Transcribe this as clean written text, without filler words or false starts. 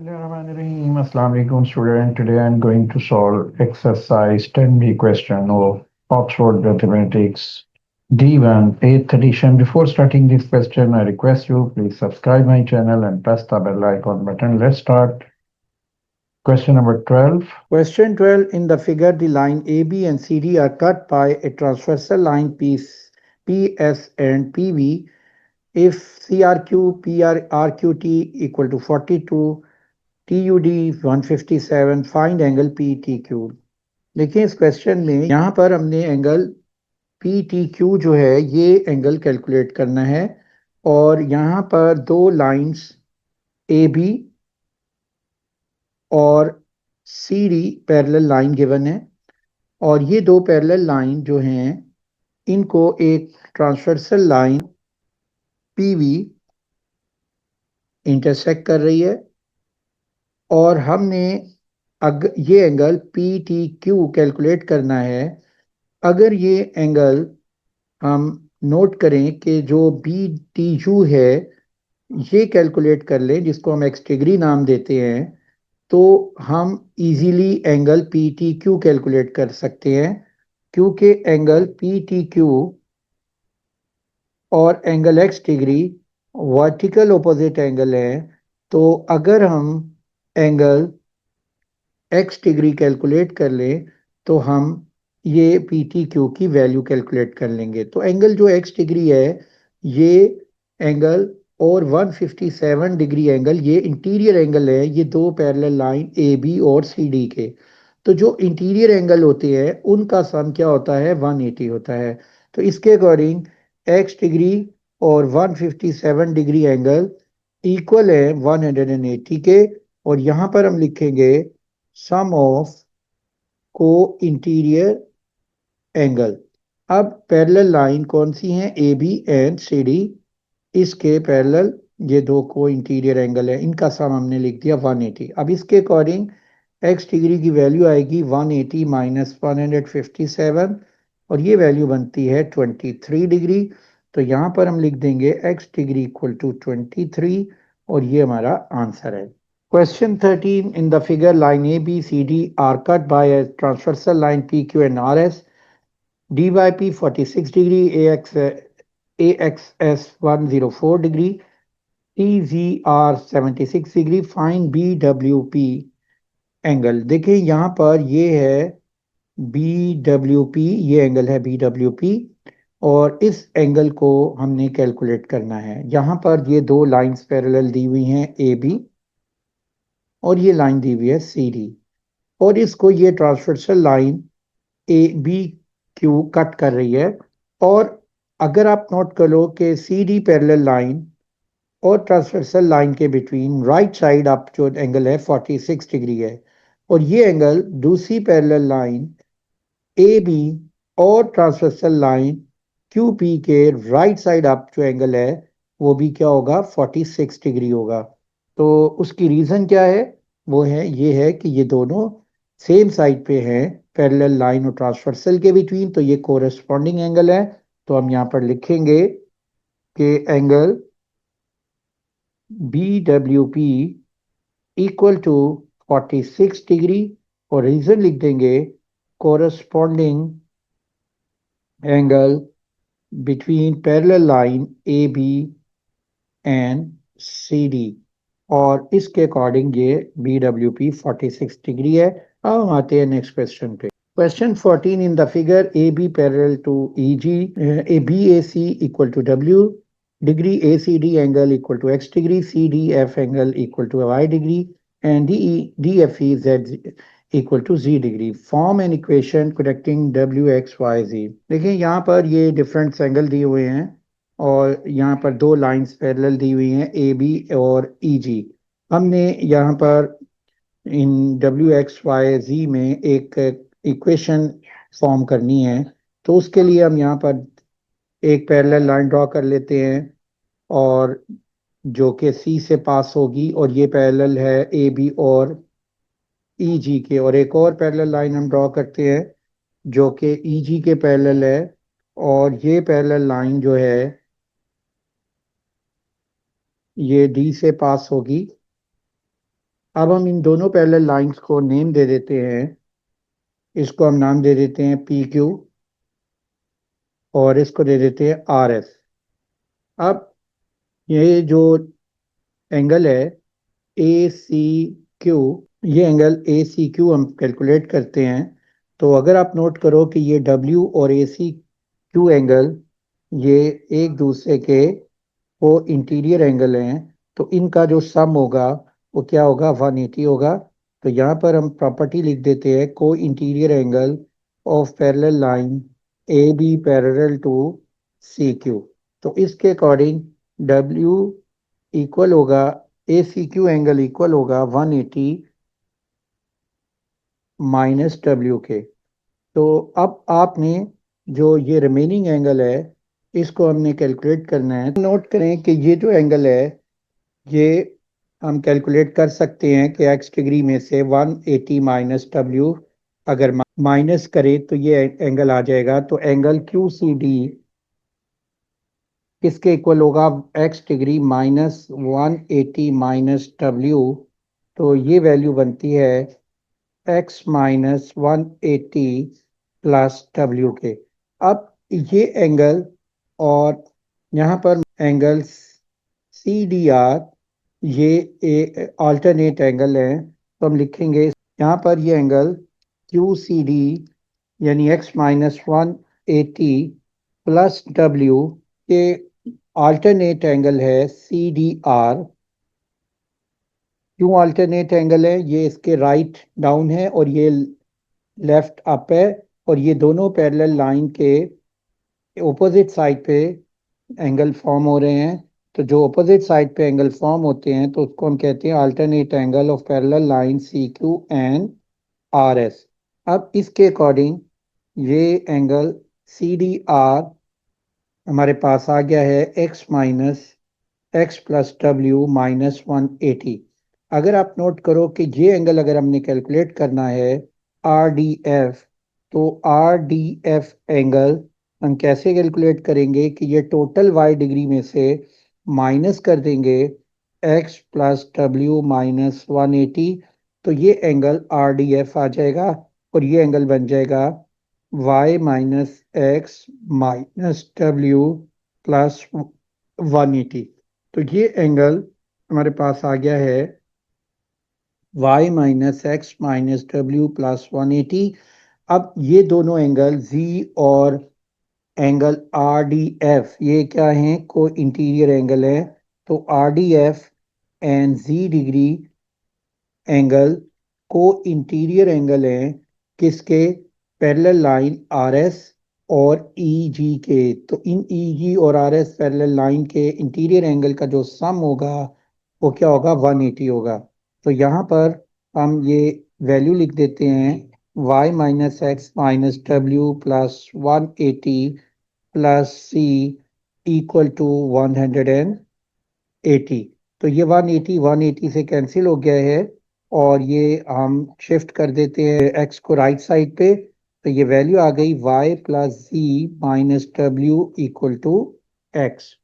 Bismillahirrahmanirrahim. Assalamu alaikum student. Today I am going to solve exercise 10B question of Oxford Mathematics D1 8th edition. Before starting this question, I request you please subscribe my channel and press the bell icon button. Let's start. Question number 12. Question 12. In the figure, the line AB and CD are cut by a transversal line PS and PV. If CRQ, PRQT equal to 42, TUD 157, find angle PTQ. देखिए इस question में यहाँ पर हमने angle PTQ जो है ये angle calculate करना है और यहाँ पर दो लाइंस AB और CD पैरेलल लाइन गिवन है और ये दो पैरेलल लाइन जो हैं इनको एक ट्रांसवर्सल लाइन PV इंटरसेक्ट कर रही है और हमने ये एंगल PTQ कैलकुलेट करना है। अगर ये एंगल हम नोट करें कि जो BTU है ये कैलकुलेट कर लें, जिसको हम एक्स डिग्री नाम देते हैं, तो हम इजीली एंगल PTQ कैलकुलेट कर सकते हैं क्योंकि एंगल PTQ और angle x degree vertical opposite angle है। तो अगर हम एंगल एक्स डिग्री कैलकुलेट कर लें तो हम ये PTQ की वैल्यू कैलकुलेट कर लेंगे। तो एंगल जो एक्स डिग्री है ये एंगल और 157 डिग्री एंगल ये इंटीरियर एंगल है, ये दो पैरेलल लाइन AB और CD के। तो जो इंटीरियर एंगल होते हैं उनका सम क्या होता है, 180 होता है। तो इसके अकॉर्डिंग एक्स डिग्री और 157 डिग्री एंगल इक्वल है 180 के और यहाँ पर हम लिखेंगे सम ऑफ को इंटीरियर एंगल। अब पैरेलल लाइन कौन सी हैं, AB एंड CD, इसके पैरेलल ये दो को इंटीरियर एंगल है, इनका सम हमने लिख दिया 180। अब इसके अकॉर्डिंग एक्स डिग्री की वैल्यू आएगी 180 माइनस 157 और ये वैल्यू बनती है 23 डिग्री। तो यहाँ पर हम लिख देंगे एक्स डिग्री इक्वल टू 23 और ये हमारा आंसर है। Question 13. In the figure, line A, B, C, D are cut by a transversal line PQ and RS. DYP 46 degree, AXS 104 degree, TZR 76 degree. Find BWP angle. देखिए यहाँ पर ये है BWP, ये एंगल है BWP और इस एंगल को हमने कैलकुलेट करना है। यहाँ पर ये दो लाइंस पैरेलल दी हुई हैं AB और ये लाइन दी हुई है CD और इसको ये ट्रांसवर्सल लाइन ABQ कट कर रही है। और अगर आप नोट कर लो कि CD पैरेलल लाइन और ट्रांसवर्सल लाइन के बिटवीन राइट साइड अप जो एंगल है 46 डिग्री है और ये एंगल दूसरी पैरेलल लाइन AB और ट्रांसवर्सल लाइन QP के राइट साइड अप जो एंगल है वो भी क्या होगा, 46 डिग्री होगा। तो उसकी रीज़न क्या है, वो है ये है कि ये दोनों सेम साइड पे हैं पैरेलल लाइन और ट्रांसवर्सल के बिटवीन, तो ये कोरेस्पॉन्डिंग एंगल है। तो हम यहाँ पर लिखेंगे कि angle BWP equal to 46 degree और रीज़न लिख देंगे corresponding angle between parallel line AB and CD और इसके अकॉर्डिंग ये BWP 46 डिग्री है। अब हम आते हैं नेक्स्ट क्वेश्चन पे। Question 14. In the figure, AB parallel to EG, BAC equal to W degree, ACD angle equal to X degree, CDF angle equal to Y degree, and DFE Z equal to Z degree. Form an equation connecting W, X, Y, Z. देखिए यहाँ पर ये different angle दिए हुए हैं और यहाँ पर दो लाइंस पैरेलल दी हुई हैं AB और EG। हमने यहाँ पर इन WXYZ में एक इक्वेशन फॉर्म करनी है। तो उसके लिए हम यहाँ पर एक पैरेलल लाइन ड्रॉ कर लेते हैं और जो कि C से पास होगी और ये पैरेलल है AB और EG के, और एक और पैरेलल लाइन हम ड्रॉ करते हैं जो कि EG के पैरेलल है और ये पैरेलल लाइन जो है ये D से पास होगी अब हम इन दोनों पैरेलल लाइंस को नेम दे देते हैं। इसको हम नाम दे देते हैं पी क्यू और इसको दे देते हैं आर एस। अब ये जो एंगल है ए सी क्यू, ये एंगल ए सी क्यू हम कैलकुलेट करते हैं। तो अगर आप नोट करो कि ये डब्ल्यू और ए सी क्यू एंगल ये एक दूसरे के वो इंटीरियर एंगल हैं, तो इनका जो सम होगा वो क्या होगा, 180 होगा। तो यहाँ पर हम प्रॉपर्टी लिख देते हैं को interior angle of parallel line A B parallel to C Q. तो इसके अकॉर्डिंग डब्ल्यू इक्वल होगा, A C Q angle equal होगा 180 माइनस डब्ल्यू के। तो अब आपने जो ये रिमेनिंग एंगल है इसको हमने कैलकुलेट करना है। नोट करें कि ये जो एंगल है ये हम कैलकुलेट कर सकते हैं कि x डिग्री में से 180 माइनस डब्ल्यू अगर माइनस करें तो ये एंगल आ जाएगा। तो एंगल क्यू सी डी किसके इक्वल होगा, x degree minus 180 minus W. तो ये वैल्यू बनती है x माइनस 180 प्लस डब्ल्यू के। अब ये एंगल और यहाँ पर एंगल सी डी आर ये अल्टरनेट एंगल है। तो हम लिखेंगे यहाँ पर ये एंगल क्यू सी डी यानी x माइनस 180 प्लस डब्ल्यू, ये अल्टरनेट एंगल है सी डी आर। क्यों अल्टरनेट एंगल है, ये इसके राइट डाउन है और ये लेफ्ट अप है, और ये दोनों पैरेलल लाइन के ऑपोजिट साइड पे एंगल फॉर्म हो रहे हैं। तो जो ऑपोजिट साइड पे एंगल फॉर्म होते हैं तो उसको हम कहते हैं alternate angle of parallel line C Q and R S. अब इसके अकॉर्डिंग ये एंगल सी डी आर हमारे पास आ गया है x minus x plus W minus 180। अगर आप नोट करो कि ये एंगल अगर हमने कैलकुलेट करना है आर डी एफ, तो आर डी एफ एंगल हम कैसे कैलकुलेट करेंगे कि ये टोटल y डिग्री में से माइनस कर देंगे x प्लस डब्ल्यू माइनस 180। तो ये एंगल आर डी एफ आ जाएगा और ये एंगल बन जाएगा y minus x minus W plus 180। तो ये एंगल हमारे पास आ गया है y minus x minus W plus 180। अब ये दोनों एंगल z और एंगल आर डी एफ ये क्या हैं, को इंटीरियर एंगल है। तो R D F and z degree angle को इंटीरियर एंगल है किसके, पैरेलल लाइन आर एस और ई जी के। तो इन ई जी और आर एस पैरेलल लाइन के इंटीरियर एंगल का जो सम होगा वो क्या होगा, 180 होगा। तो यहाँ पर हम ये वैल्यू लिख देते हैं y minus x minus W plus 180 plus C equal to 180। तो ये 180 से कैंसिल हो गया है और ये हम शिफ्ट कर देते हैं x को राइट साइड पे। तो ये वैल्यू आ गई y plus z minus W equal to x।